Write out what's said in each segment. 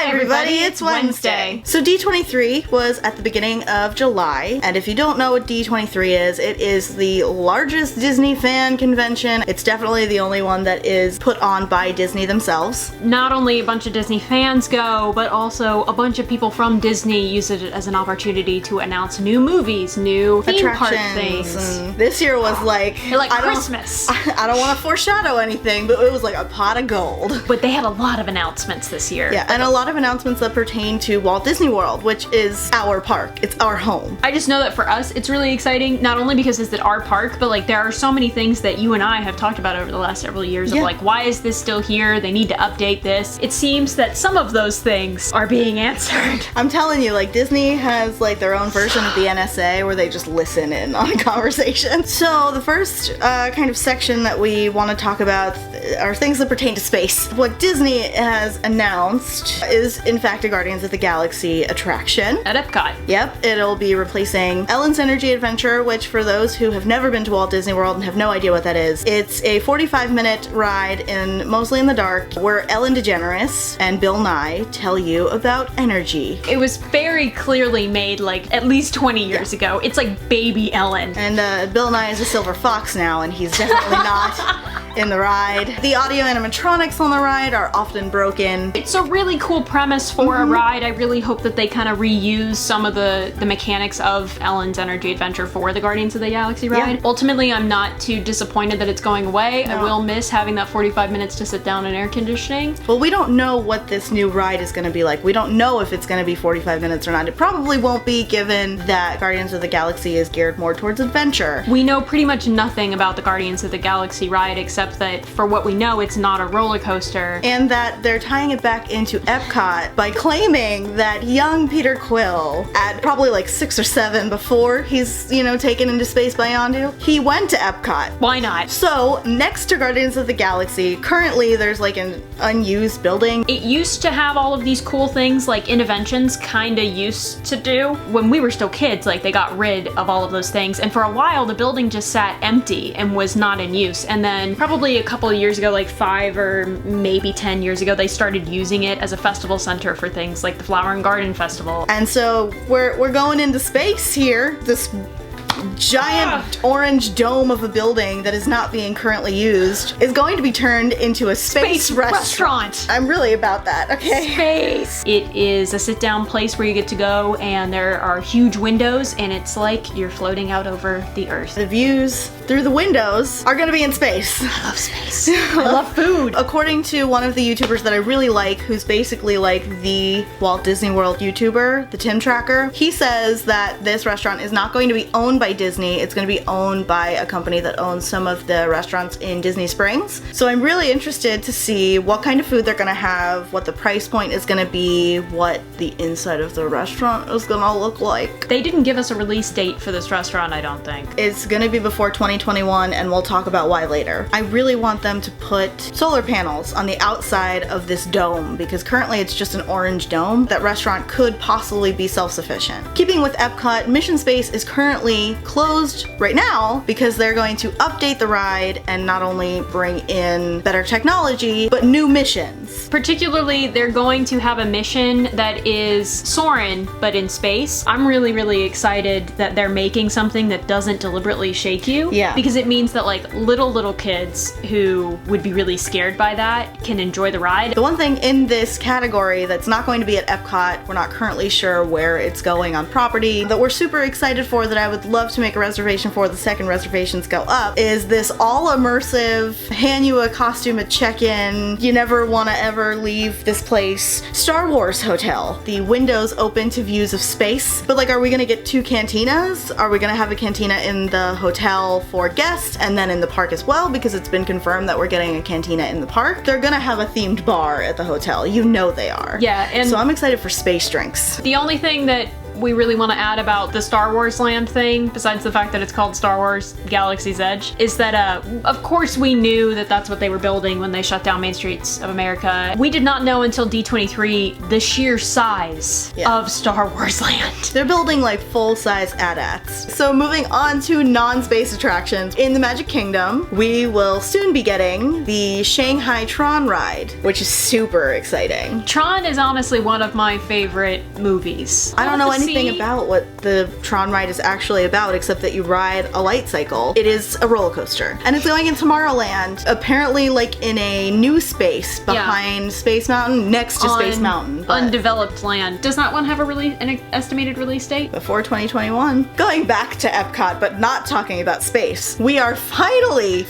Hi everybody, it's Wednesday. So D23 was at the beginning of July, and if you don't know what D23 is, it is the largest Disney fan convention. It's definitely the only one that is put on by Disney themselves. Not only a bunch of Disney fans go, but also a bunch of people from Disney use it as an opportunity to announce new movies, new theme park things. And this year was like Christmas. I don't want to foreshadow anything, but it was like a pot of gold. But they had a lot of announcements this year. Yeah, and a lot of announcements that pertain to Walt Disney World, which is our park. It's our home. I just know that for us, it's really exciting, not only because it's our park, but like there are so many things that you and I have talked about over the last several years of like, why is this still here? They need to update this. It seems that some of those things are being answered. I'm telling you, like Disney has like their own version of the NSA where they just listen in on a conversation. So the first kind of section that we want to talk about are things that pertain to space. What Disney has announced is in fact a Guardians of the Galaxy attraction. At Epcot. Yep, it'll be replacing Ellen's Energy Adventure, which for those who have never been to Walt Disney World and have no idea what that is, it's a 45-minute ride mostly in the dark where Ellen DeGeneres and Bill Nye tell you about energy. It was very clearly made like at least 20 years ago. It's like baby Ellen. And Bill Nye is a silver fox now, and he's definitely not in the ride. The audio animatronics on the ride are often broken. It's a really cool premise for a ride. I really hope that they kind of reuse some of the mechanics of Ellen's Energy Adventure for the Guardians of the Galaxy ride. Yeah. Ultimately, I'm not too disappointed that it's going away. No. I will miss having that 45 minutes to sit down in air conditioning. Well, we don't know what this new ride is going to be like. We don't know if it's going to be 45 minutes or not. It probably won't be, given that Guardians of the Galaxy is geared more towards adventure. We know pretty much nothing about the Guardians of the Galaxy ride, except that for what we know, it's not a roller coaster. And that they're tying it back into Epcot by claiming that young Peter Quill, at probably like 6 or 7 before he's, taken into space by Yondu, he went to Epcot. Why not? So, next to Guardians of the Galaxy, currently there's like an unused building. It used to have all of these cool things like Innoventions kinda used to do. When we were still kids, like they got rid of all of those things, and for a while the building just sat empty and was not in use. And then probably a couple of years ago, like 5 or maybe 10 years ago, they started using it as a festival center for things like the Flower and Garden Festival. And so we're going into space here. This giant orange dome of a building that is not being currently used is going to be turned into a space restaurant. I'm really about that, okay? Space! It is a sit-down place where you get to go, and there are huge windows, and it's like you're floating out over the earth. The views through the windows are gonna be in space. I love space. I love food. According to one of the YouTubers that I really like, who's basically like the Walt Disney World YouTuber, the Tim Tracker, he says that this restaurant is not going to be owned by Disney. It's going to be owned by a company that owns some of the restaurants in Disney Springs. So I'm really interested to see what kind of food they're going to have, what the price point is going to be, what the inside of the restaurant is going to look like. They didn't give us a release date for this restaurant, I don't think. It's going to be before 2021, and we'll talk about why later. I really want them to put solar panels on the outside of this dome, because currently it's just an orange dome. That restaurant could possibly be self-sufficient. Keeping with Epcot, Mission Space is currently closed right now because they're going to update the ride and not only bring in better technology, but new missions. Particularly, they're going to have a mission that is Soarin', but in space. I'm really, really excited that they're making something that doesn't deliberately shake you. Yeah. Because it means that like little kids who would be really scared by that can enjoy the ride. The one thing in this category that's not going to be at Epcot, we're not currently sure where it's going on property, that we're super excited for, that I would love to make a reservation for the second reservations go up, is this all immersive, hand you a costume at check-in, you never want to ever leave this place, Star Wars hotel. The windows open to views of space, but like, are we gonna get 2 cantinas? Are we gonna have a cantina in the hotel for guests and then in the park as well? Because it's been confirmed that we're getting a cantina in the park. They're gonna have a themed bar at the hotel. You know they are. Yeah, and so I'm excited for space drinks. The only thing that we really want to add about the Star Wars land thing, besides the fact that it's called Star Wars Galaxy's Edge, is that of course we knew that that's what they were building when they shut down Main Streets of America. We did not know until D23 the sheer size of Star Wars land. They're building like full-size AT-ATs. So moving on to non-space attractions. In the Magic Kingdom, we will soon be getting the Shanghai Tron ride, which is super exciting. Tron is honestly one of my favorite movies. I don't know anything about what the Tron ride is actually about, except that you ride a light cycle. It is a roller coaster. And it's going in Tomorrowland, apparently like in a new space behind Space Mountain, next to Space Mountain. Undeveloped land. Does that one have an estimated release date? Before 2021. Going back to Epcot, but not talking about space, we are finally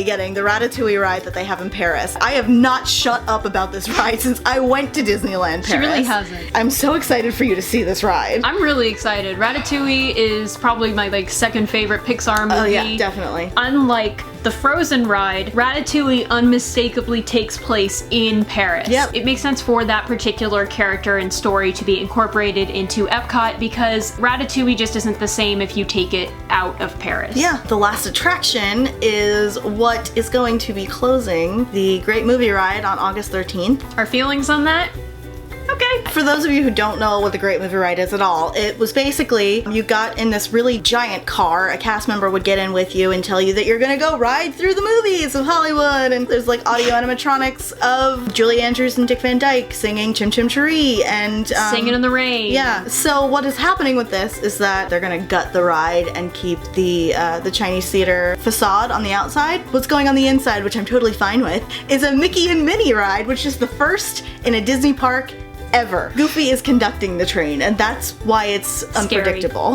getting the Ratatouille ride that they have in Paris. I have not shut up about this ride since I went to Disneyland Paris. She really hasn't. I'm so excited for you to see this ride. I'm really excited. Ratatouille is probably my second favorite Pixar movie. Oh yeah, definitely. Unlike the Frozen ride, Ratatouille unmistakably takes place in Paris. Yep. It makes sense for that particular character and story to be incorporated into Epcot because Ratatouille just isn't the same if you take it out of Paris. Yeah. The last attraction is what is going to be closing the Great Movie Ride on August 13th. Our feelings on that? Okay. For those of you who don't know what the Great Movie Ride is at all, it was basically you got in this really giant car, a cast member would get in with you and tell you that you're gonna go ride through the movies of Hollywood, and there's like audio animatronics of Julie Andrews and Dick Van Dyke singing Chim Chim Cheree and Singing in the Rain. Yeah. So what is happening with this is that they're gonna gut the ride and keep the Chinese theater facade on the outside. What's going on the inside, which I'm totally fine with, is a Mickey and Minnie ride, which is the first in a Disney park ever. Goofy is conducting the train, and that's why it's unpredictable.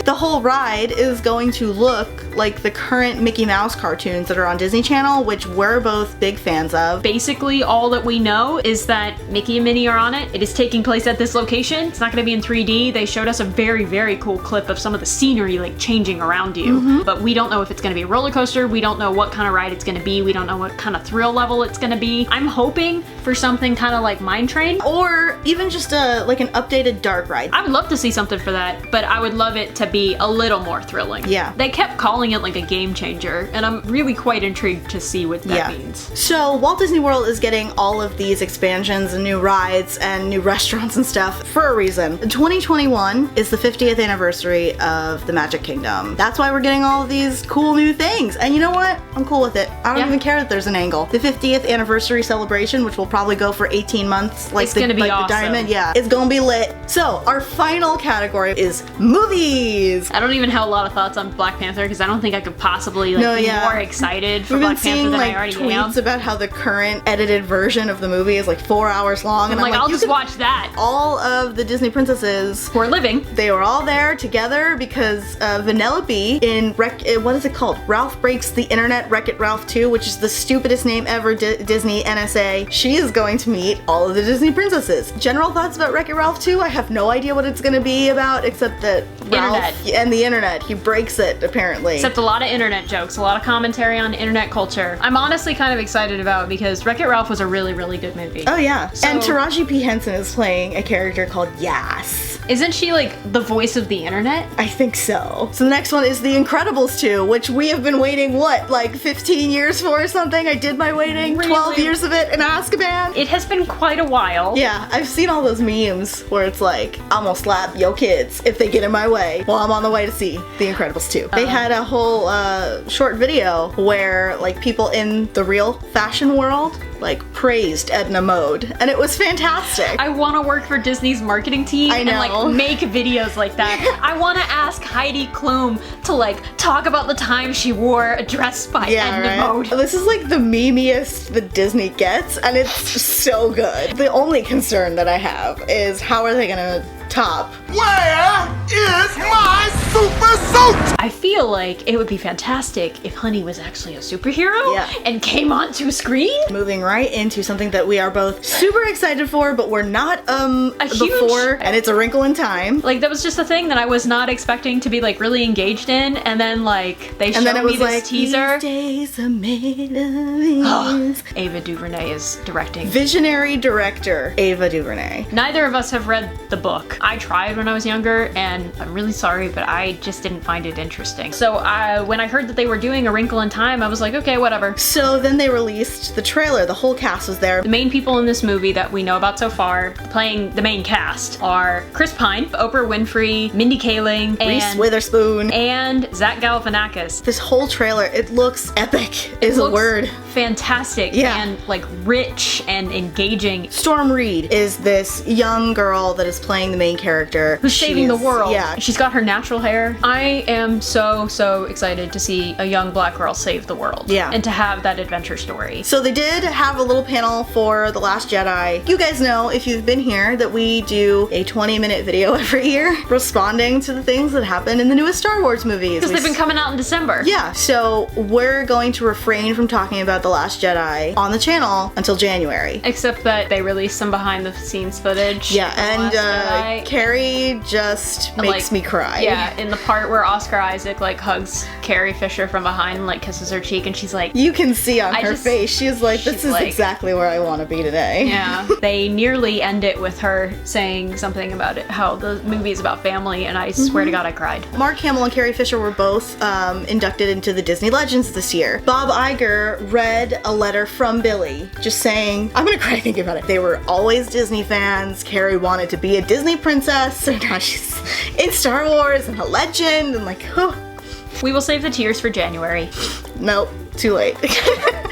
The whole ride is going to look like the current Mickey Mouse cartoons that are on Disney Channel, which we're both big fans of. Basically, all that we know is that Mickey and Minnie are on it. It is taking place at this location. It's not going to be in 3D. They showed us a very, very cool clip of some of the scenery like changing around you, but we don't know if it's going to be a roller coaster. We don't know what kind of ride it's going to be. We don't know what kind of thrill level it's going to be. I'm hoping for something kind of like Mine Train, or even just like an updated dark ride. I would love to see something for that, but I would love it to be a little more thrilling. Yeah. They kept calling it like a game changer, and I'm really quite intrigued to see what that means. So Walt Disney World is getting all of these expansions and new rides and new restaurants and stuff for a reason. 2021 is the 50th anniversary of the Magic Kingdom. That's why we're getting all of these cool new things. And you know what? I'm cool with it. I don't even care that there's an angle. The 50th anniversary celebration, which will probably go for 18 months, like the Diamond, it's gonna be lit. So our final category is movies. I don't even have a lot of thoughts on Black Panther because I don't think I could possibly be more excited for Black Panther than I already am. We've been seeing tweets about how the current edited version of the movie is like 4 hours long, and I'm like, I'll just watch that. All of the Disney princesses who are living, they were all there together because Vanellope in what is it called? Ralph Breaks the Internet, Wreck-It Ralph 2, which is the stupidest name ever, Disney NSA. She is going to meet all of the Disney princesses. General thoughts about Wreck-It Ralph 2? I have no idea what it's gonna be about, except that Ralph and the internet, he breaks it apparently. Except a lot of internet jokes, a lot of commentary on internet culture. I'm honestly kind of excited about it because Wreck-It Ralph was a really, really good movie. Oh yeah. And Taraji P. Henson is playing a character called Yas. Isn't she like the voice of the internet? I think so. So the next one is The Incredibles 2, which we have been waiting, what, like 15 years for or something? I did my waiting. Really? 12 years of it in Azkaban. It has been quite a while. Yeah, I've seen all those memes where it's like, I'm gonna slap yo kids if they get in my way while I'm on the way to see The Incredibles 2. They had a whole short video where like people in the real fashion world like praised Edna Mode, and it was fantastic. I want to work for Disney's marketing team and like make videos like that. I want to ask Heidi Klum to like talk about the time she wore a dress by Edna Mode. This is like the memeiest that Disney gets, and it's so good. The only concern that I have is how are they gonna top? Where is my super suit! I feel like it would be fantastic if Honey was actually a superhero and came onto screen. Moving right into something that we are both super excited for, but we're not before, and it's A Wrinkle in Time. Like, that was just a thing that I was not expecting to be like really engaged in, and then like they showed me this teaser. These days are made of these. Ava DuVernay is directing. Visionary director Ava DuVernay. Neither of us have read the book. I tried when I was younger, and I'm really sorry, but I just didn't find it interesting. So when I heard that they were doing A Wrinkle in Time, I was like, okay, whatever. So then they released the trailer. The whole cast was there. The main people in this movie that we know about so far, playing the main cast, are Chris Pine, Oprah Winfrey, Mindy Kaling, Reese Witherspoon, and Zach Galifianakis. This whole trailer, it looks epic, is a word. Fantastic and like rich and engaging. Storm Reed is this young girl that is playing the main character. Who's saving the world. Yeah. She's got her natural hair. I am so excited to see a young black girl save the world. Yeah. And to have that adventure story. So they did have a little panel for The Last Jedi. You guys know, if you've been here, that we do a 20-minute video every year responding to the things that happen in the newest Star Wars movies. Because they've been coming out in December. Yeah, so we're going to refrain from talking about The Last Jedi on the channel until January. Except that they released some behind the scenes footage. Yeah, and Carrie just makes me cry. Yeah, in the part where Oscar Isaac like hugs Carrie Fisher from behind and like kisses her cheek, and she's like, you can see on her face, she's like, this is exactly where I want to be today. Yeah. They nearly end it with her saying something about it, how the movie is about family, and I swear to God I cried. Mark Hamill and Carrie Fisher were both inducted into the Disney Legends this year. Bob Iger read a letter from Billy just saying, I'm gonna cry thinking about it. They were always Disney fans. Carrie wanted to be a Disney princess, so now she's in Star Wars and a legend, and like, oh. We will save the tears for January. Nope, too late.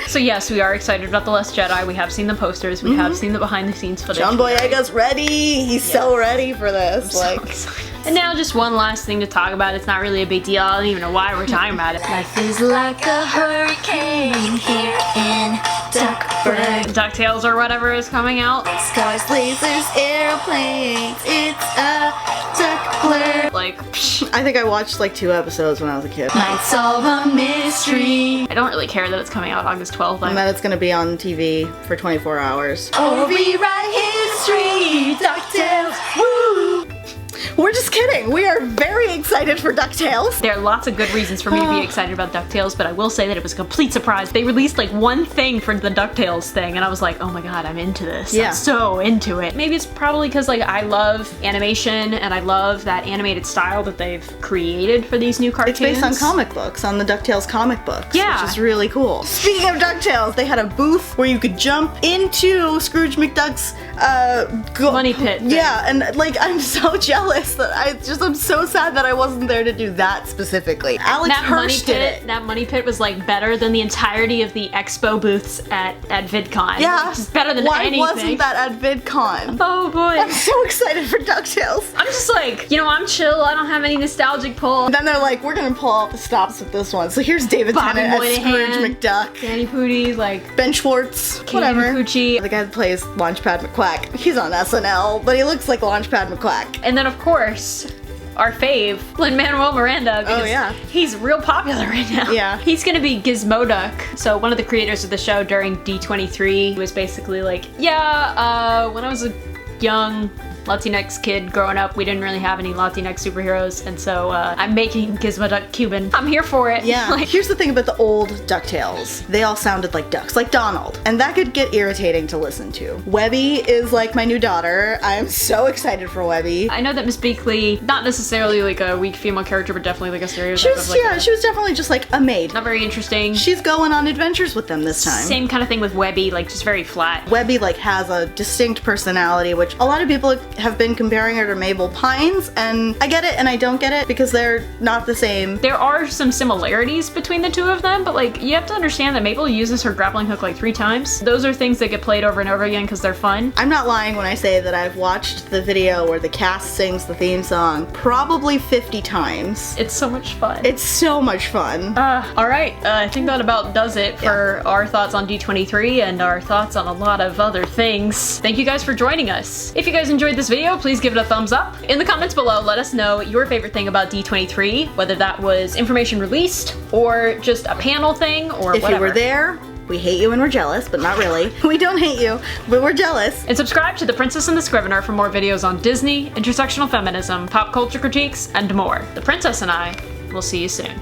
So yes, we are excited about The Last Jedi. We have seen the posters. We have seen the behind the scenes footage. John Boyega's ready. He's so ready for this. I'm so excited. And now just one last thing to talk about. It's not really a big deal. I don't even know why we're talking about it. Life is like a hurricane here in Duckburg. DuckTales or whatever is coming out. Stars, lasers, airplanes. It's a Duckburg. Like, psh. I think I watched like 2 episodes when I was a kid. Might solve a mystery. I don't really care that it's coming out August 12th. And that it's gonna be on TV for 24 hours. Or rewrite history. DuckTales. Woo! We're just kidding. We are very excited for DuckTales. There are lots of good reasons for me to be excited about DuckTales, but I will say that it was a complete surprise. They released like one thing for the DuckTales thing, and I was like, oh my god, I'm into this. Yeah. I'm so into it. Maybe it's probably because like I love animation, and I love that animated style that they've created for these new cartoons. It's based on comic books, on the DuckTales comic books, Yeah. which is really cool. Speaking of DuckTales, they had a booth where you could jump into Scrooge McDuck's Money pit thing. Yeah, and like I'm so jealous that I'm so sad that I wasn't there to do that specifically. Alex Hirsch did it. That money pit was like better than the entirety of the expo booths at VidCon. Yeah, Which is better than anything. Why wasn't that at VidCon? Oh boy. I'm so excited for DuckTales. I'm just like, you know, I'm chill. I don't have any nostalgic pull. And then they're like, we're gonna pull out the stops with this one. So here's David Bobby Tennant as Moynihan, Scrooge McDuck. Danny Pudi, like Ben Schwartz, Katie whatever. Micucci. The guy that plays Launchpad McQuack. He's on SNL, but he looks like Launchpad McQuack. And then of course, our fave, Lin-Manuel Miranda, because he's real popular right now. Yeah. He's gonna be Gizmoduck. So one of the creators of the show during D23 was basically like, yeah, when I was a young Latinx kid growing up, we didn't really have any Latinx superheroes, and so I'm making Gizmoduck Cuban. I'm here for it. Yeah. Like, here's the thing about the old DuckTales. They all sounded like ducks, like Donald. And that could get irritating to listen to. Webby is like my new daughter. I'm so excited for Webby. I know that Miss Beakley, not necessarily like a weak female character, but definitely like a stereotype She was, of like she was definitely just like a maid. not very interesting. She's going on adventures with them this time. Same kind of thing with Webby, like just very flat. Webby like has a distinct personality, which a lot of people have been comparing her to Mabel Pines, and I get it and I don't get it because they're not the same. There are some similarities between the two of them, but like you have to understand that Mabel uses her grappling hook like 3 times. Those are things that get played over and over again because they're fun. I'm not lying when I say that I've watched the video where the cast sings the theme song probably 50 times. It's so much fun. It's so much fun. Alright, I think that about does it for our thoughts on D23 and our thoughts on a lot of other things. Thank you guys for joining us. If you guys enjoyed this this video, please give it a thumbs up. In the comments below, let us know your favorite thing about D23, whether that was information released or just a panel thing or If whatever. you were there, we hate you and we're jealous, but not really. We don't hate you, but we're jealous. And subscribe to The Princess and the Scrivener for more videos on Disney, intersectional feminism, pop culture critiques, and more. The Princess and I will see you soon.